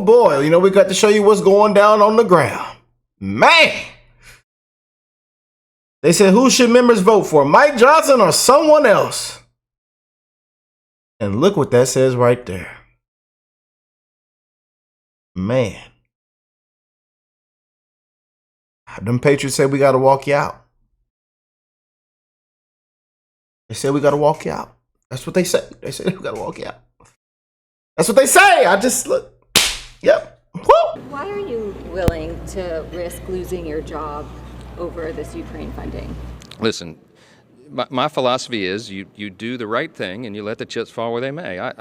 boy, you know, we got to show you what's going down on the ground. Man! They said, who should members vote for, Mike Johnson or someone else? And look what that says right there. Man. Them Patriots said we got to walk you out. They said we got to walk you out. That's what they say. They said we got to walk you out. That's what they say. I just look. Yep. Woo. Why are you willing to risk losing your job over this Ukraine funding? Listen, my philosophy is you do the right thing and you let the chips fall where they may.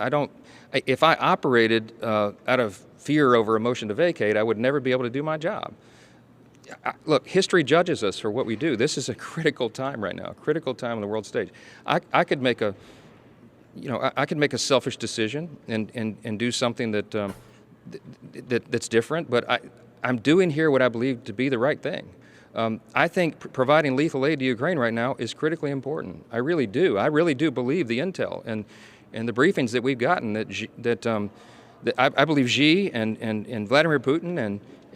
If I operated out of fear over a motion to vacate, I would never be able to do my job. Look, history judges us for what we do. This is a critical time right now, a critical time on the world stage. I could make a, I could make a selfish decision and do something that's different, but I'm doing here what I believe to be the right thing. I think providing lethal aid to Ukraine right now is critically important. I really do. I really do believe the intel and the briefings that we've gotten that I believe Xi and Vladimir Putin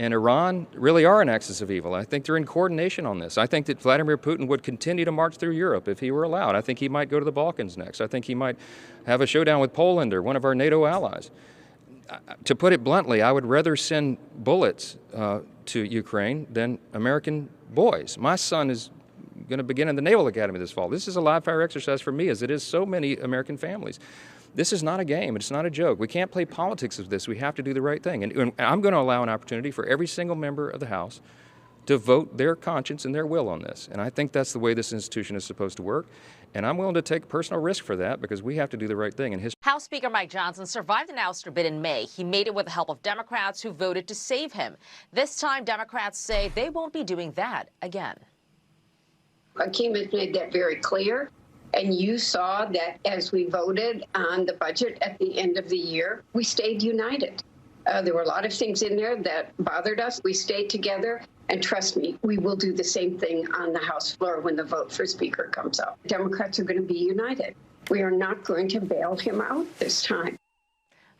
and Iran really are an axis of evil. I think they're in coordination on this. I think that Vladimir Putin would continue to march through Europe if he were allowed. I think he might go to the Balkans next. I think he might have a showdown with Poland or one of our NATO allies. To put it bluntly, I would rather send bullets to Ukraine than American boys. My son is going to begin in the Naval Academy this fall. This is a live fire exercise for me, as it is so many American families. This is not a game. It's not a joke. We can't play politics of this. We have to do the right thing. And I'm going to allow an opportunity for every single member of the House to vote their conscience and their will on this. And I think that's the way this institution is supposed to work. And I'm willing to take personal risk for that because we have to do the right thing. And House Speaker Mike Johnson survived an ouster bid in May. He made it with the help of Democrats who voted to save him. This time, Democrats say they won't be doing that again. Hakeem has made that very clear. And you saw that as we voted on the budget at the end of the year, we stayed united. There were a lot of things in there that bothered us. We stayed together. And trust me, we will do the same thing on the House floor when the vote for Speaker comes up. Democrats are going to be united. We are not going to bail him out this time.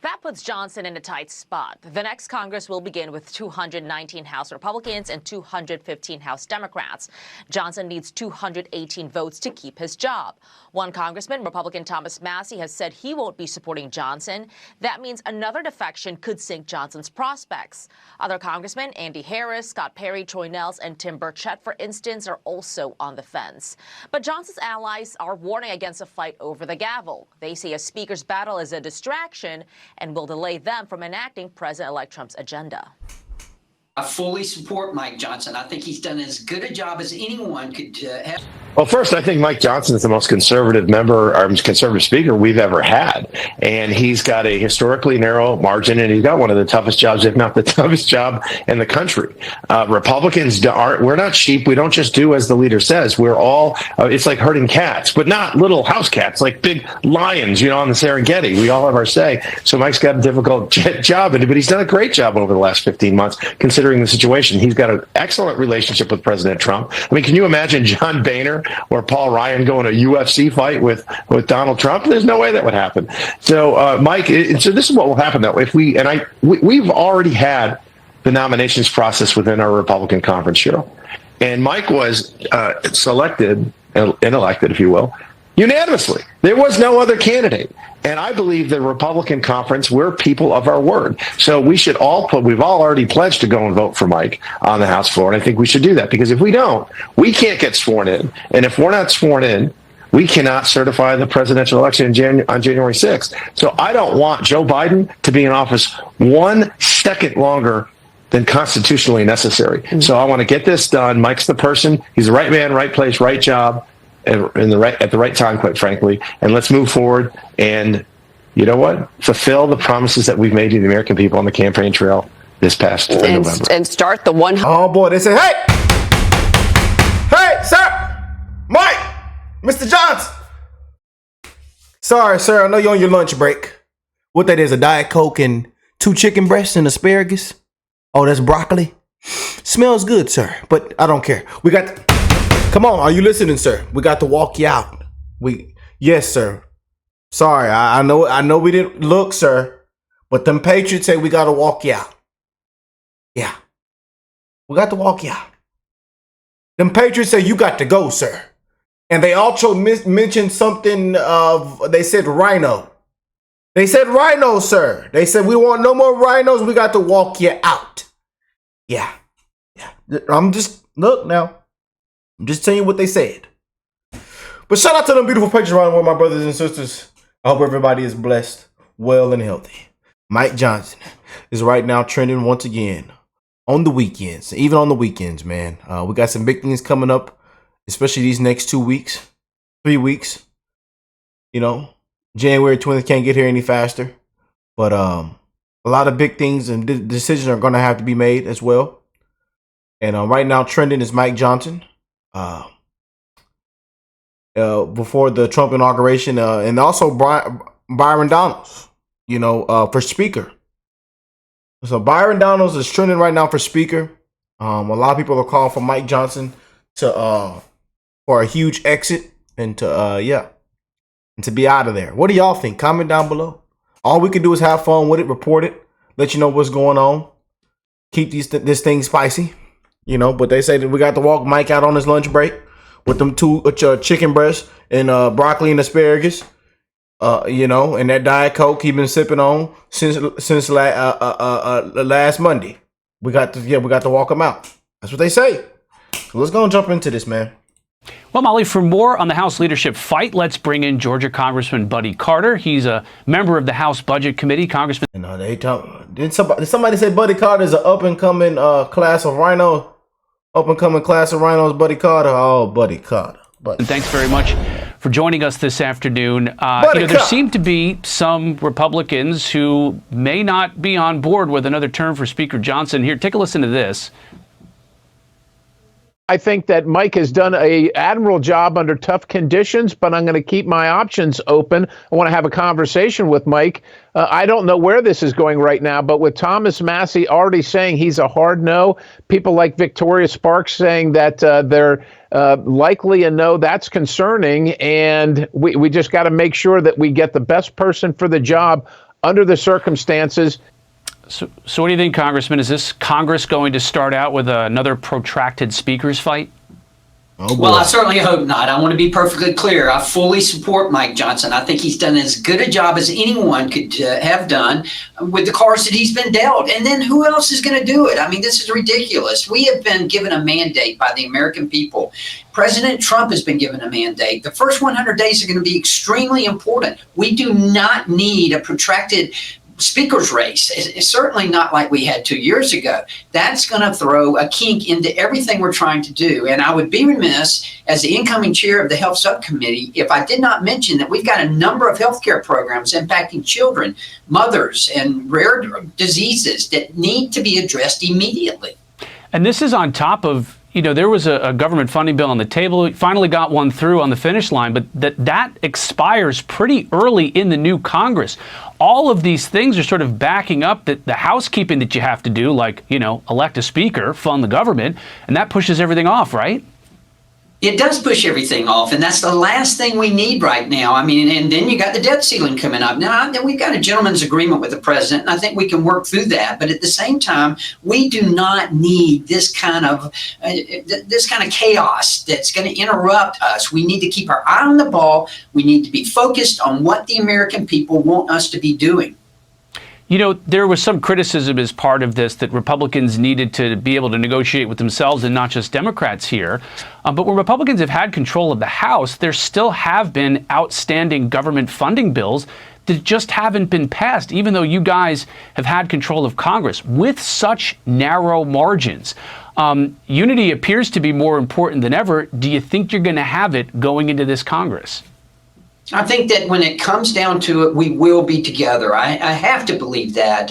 That puts Johnson in a tight spot. The next Congress will begin with 219 House Republicans and 215 House Democrats. Johnson needs 218 votes to keep his job. One Congressman, Republican Thomas Massey, has said he won't be supporting Johnson. That means another defection could sink Johnson's prospects. Other Congressmen, Andy Harris, Scott Perry, Troy Nels, and Tim Burchett, for instance, are also on the fence. But Johnson's allies are warning against a fight over the gavel. They say a speaker's battle is a distraction and will delay them from enacting President-elect Trump's agenda. I fully support Mike Johnson. I think he's done as good a job as anyone could have. Well, first, I think Mike Johnson is the most conservative member, or conservative speaker we've ever had. And he's got a historically narrow margin, and he's got one of the toughest jobs, if not the toughest job in the country. Republicans we're not sheep. We don't just do as the leader says. We're all, it's like herding cats, but not little house cats, like big lions, on the Serengeti. We all have our say. So Mike's got a difficult job, but he's done a great job over the last 15 months, considering the situation. He's got an excellent relationship with President Trump. I mean, can you imagine John Boehner or Paul Ryan going to a UFC fight with Donald Trump? There's no way that would happen. So, Mike, so this is what will happen, though. We've already had the nominations process within our Republican conference, Cheryl. And Mike was selected and elected, if you will, unanimously. There was no other candidate. And I believe the Republican conference, we're people of our word. So we've all already pledged to go and vote for Mike on the House floor. And I think we should do that, because if we don't, we can't get sworn in. And if we're not sworn in, we cannot certify the presidential election on January 6th. So I don't want Joe Biden to be in office 1 second longer than constitutionally necessary. Mm-hmm. So I want to get this done. Mike's the person. He's the right man, right place, right job. At the right time, quite frankly, and let's move forward and, you know what, fulfill the promises that we've made to the American people on the campaign trail this past November. And start the one. Oh boy, they say, hey, sir, Mike, Mr. Johnson. Sorry, sir, I know you're on your lunch break. What that is, a Diet Coke and 2 chicken breasts and asparagus? Oh, that's broccoli. Smells good, sir, but I don't care. Come on, are you listening, sir? We got to walk you out. Yes, sir. Sorry, I know we didn't look, sir, But them Patriots say we got to walk you out. Yeah. We got to walk you out. Them Patriots say you got to go, sir. And they also mentioned something of, they said RINO. They said RINO, sir. They said we want no more RINOs. We got to walk you out. Yeah. Look now. I'm just telling you what they said. But shout out to them beautiful Patriots around the world, my brothers and sisters. I hope everybody is blessed, well, and healthy. Mike Johnson is right now trending once again on the weekends, even on the weekends, man. We got some big things coming up, especially these next 3 weeks. You know, January 20th can't get here any faster. But a lot of big things and decisions are going to have to be made as well. And right now trending is Mike Johnson. Before the Trump inauguration, and also Byron Donalds, for speaker. So Byron Donalds is trending right now for speaker. A lot of people are calling for Mike Johnson for a huge exit and to be out of there. What do y'all think? Comment down below. All we can do is have fun with it, report it, let you know what's going on, keep this thing spicy, But they say that we got to walk Mike out on his lunch break with them 2 chicken breasts and broccoli and asparagus, and that Diet Coke he been sipping on since last Monday. We got to walk him out. That's what they say. So let's go and jump into this, man. Well, Molly, for more on the House leadership fight, let's bring in Georgia Congressman Buddy Carter. He's a member of the House Budget Committee. Congressman. Did somebody say Buddy Carter is an up and coming class of RINO? Up-and-coming class of RINOs, Buddy Carter. Oh, Buddy Carter. And thanks very much for joining us this afternoon. There seem to be some Republicans who may not be on board with another term for Speaker Johnson. Here, take a listen to this. I think that Mike has done an admirable job under tough conditions, but I'm going to keep my options open. I want to have a conversation with Mike. I don't know where this is going right now, but with Thomas Massie already saying he's a hard no, people like Victoria Sparks saying that they're likely a no, that's concerning. And we just got to make sure that we get the best person for the job under the circumstances. So what do you think, Congressman? Is this Congress going to start out with another protracted speakers fight? Oh, well, I certainly hope not. I want to be perfectly clear. I fully support Mike Johnson. I think he's done as good a job as anyone could have done with the cards that he's been dealt. And then who else is going to do it? I mean, this is ridiculous. We have been given a mandate by the American people. President Trump has been given a mandate. The first 100 days are going to be extremely important. We do not need a protracted speaker's race. It's certainly not like we had 2 years ago. That's going to throw a kink into everything we're trying to do. And I would be remiss as the incoming chair of the Health Subcommittee if I did not mention that we've got a number of healthcare programs impacting children, mothers, and rare diseases that need to be addressed immediately. And this is on top of, there was a government funding bill on the table. We finally got one through on the finish line, but that expires pretty early in the new Congress. All of these things are sort of backing up the housekeeping that you have to do, like, elect a speaker, fund the government, and that pushes everything off, right? It does push everything off, and that's the last thing we need right now. I mean, and then you got the debt ceiling coming up. Now, we've got a gentleman's agreement with the president, and I think we can work through that. But at the same time, we do not need this kind of chaos that's going to interrupt us. We need to keep our eye on the ball. We need to be focused on what the American people want us to be doing. There was some criticism as part of this that Republicans needed to be able to negotiate with themselves and not just Democrats here. But when Republicans have had control of the House, there still have been outstanding government funding bills that just haven't been passed, even though you guys have had control of Congress with such narrow margins. Unity appears to be more important than ever. Do you think you're going to have it going into this Congress? I think that when it comes down to it, we will be together. I have to believe that.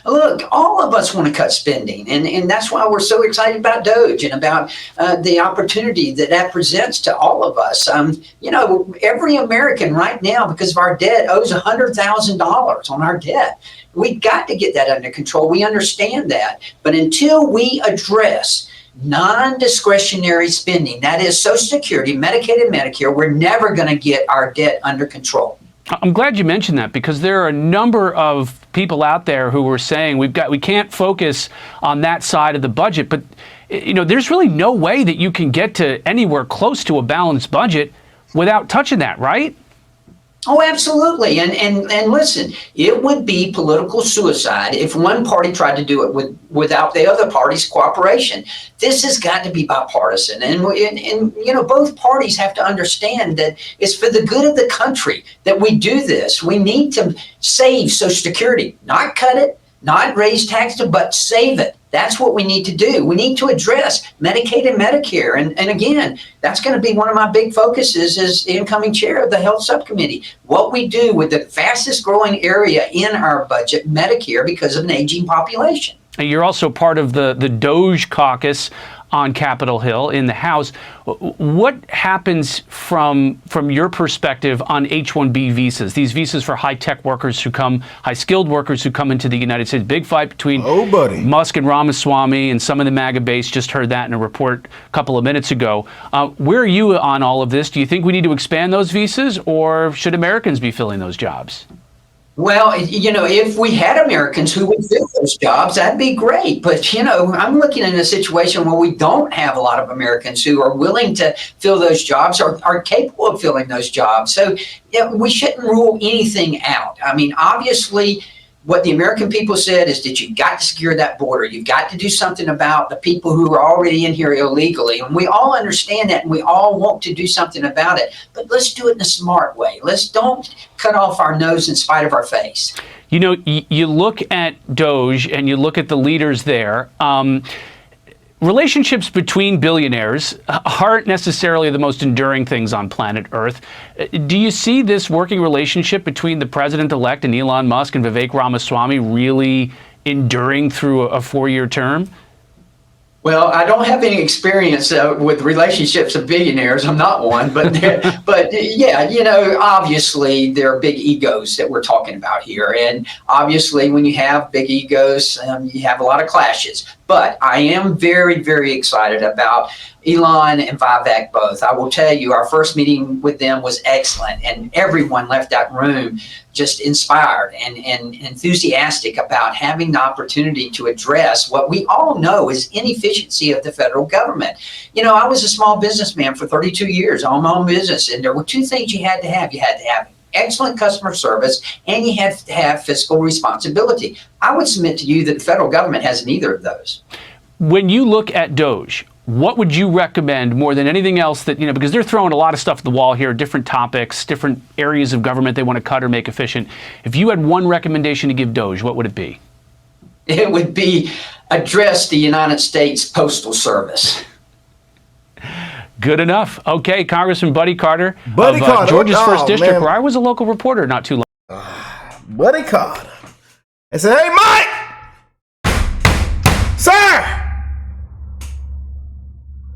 Look, all of us want to cut spending, and that's why we're so excited about DOGE and about the opportunity that presents to all of us. Every American right now, because of our debt, owes $100,000 on our debt. We got to get that under control. We understand that. But until we address non-discretionary spending, that is Social Security, Medicaid, and Medicare, we're never going to get our debt under control. I'm glad you mentioned that, because there are a number of people out there who were saying we can't focus on that side of the budget. But there's really no way that you can get to anywhere close to a balanced budget without touching that, right? Oh, absolutely. And listen, it would be political suicide if one party tried to do it without the other party's cooperation. This has got to be bipartisan. And both parties have to understand that it's for the good of the country that we do this. We need to save Social Security, not cut it, not raise taxes, but save it. That's what we need to do. We need to address Medicaid and Medicare. And again, that's going to be one of my big focuses as incoming chair of the Health Subcommittee. What we do with the fastest growing area in our budget, Medicare, because of an aging population. You're also part of the DOGE caucus on Capitol Hill in the House. What happens from your perspective on H-1B visas? These visas for high-tech workers high-skilled workers who come into the United States. Big fight between Musk and Ramaswamy, and some of the MAGA base just heard that in a report a couple of minutes ago. Where are you on all of this? Do you think we need to expand those visas, or should Americans be filling those jobs? Well, if we had Americans who would fill those jobs, that'd be great. But, I'm looking at a situation where we don't have a lot of Americans who are willing to fill those jobs or are capable of filling those jobs. So we shouldn't rule anything out. I mean, obviously, what the American people said is that you've got to secure that border. You've got to do something about the people who are already in here illegally. And we all understand that, and we all want to do something about it. But let's do it in a smart way. Don't cut off our nose in spite of our face. You look at DOGE and you look at the leaders there. Relationships between billionaires aren't necessarily the most enduring things on planet Earth. Do you see this working relationship between the president-elect and Elon Musk and Vivek Ramaswamy really enduring through a 4-year term? Well, I don't have any experience with relationships of billionaires. I'm not one, but yeah, obviously there are big egos that we're talking about here. And obviously when you have big egos, you have a lot of clashes. But I am very, very excited about Elon and Vivek both. I will tell you, our first meeting with them was excellent, and everyone left that room just inspired and enthusiastic about having the opportunity to address what we all know is inefficiency of the federal government. I was a small businessman for 32 years, I owned my own business, and there were two things you had to have. You had to have excellent customer service, and you have to have fiscal responsibility. I would submit to you that the federal government has neither of those. When you look at DOGE, what would you recommend more than anything else that, because they're throwing a lot of stuff at the wall here, different topics, different areas of government they want to cut or make efficient. If you had one recommendation to give DOGE, what would it be? It would be address the United States Postal Service. Good enough. Okay, Congressman Buddy Carter of Georgia's 1st District, where I was a local reporter not too long. Buddy Carter. I said, hey, Mike! Sir!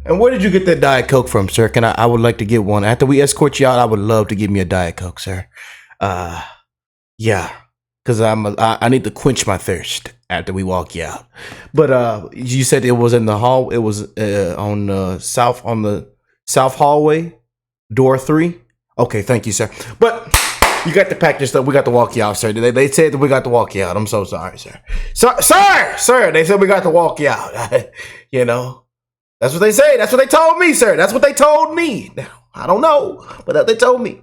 And where did you get that Diet Coke from, sir? I would like to get one. After we escort you out, I would love to give me a Diet Coke, sir. Yeah. Because I need to quench my thirst after we walk you out. But you said it was in the hall. It was on the south hallway, door 3. Okay, thank you, sir. But you got to pack your stuff. We got to walk you out, sir. They said that we got to walk you out. I'm so sorry, sir. Sir. They said we got to walk you out. That's what they say. That's what they told me, sir. That's what they told me. Now, I don't know, but they told me.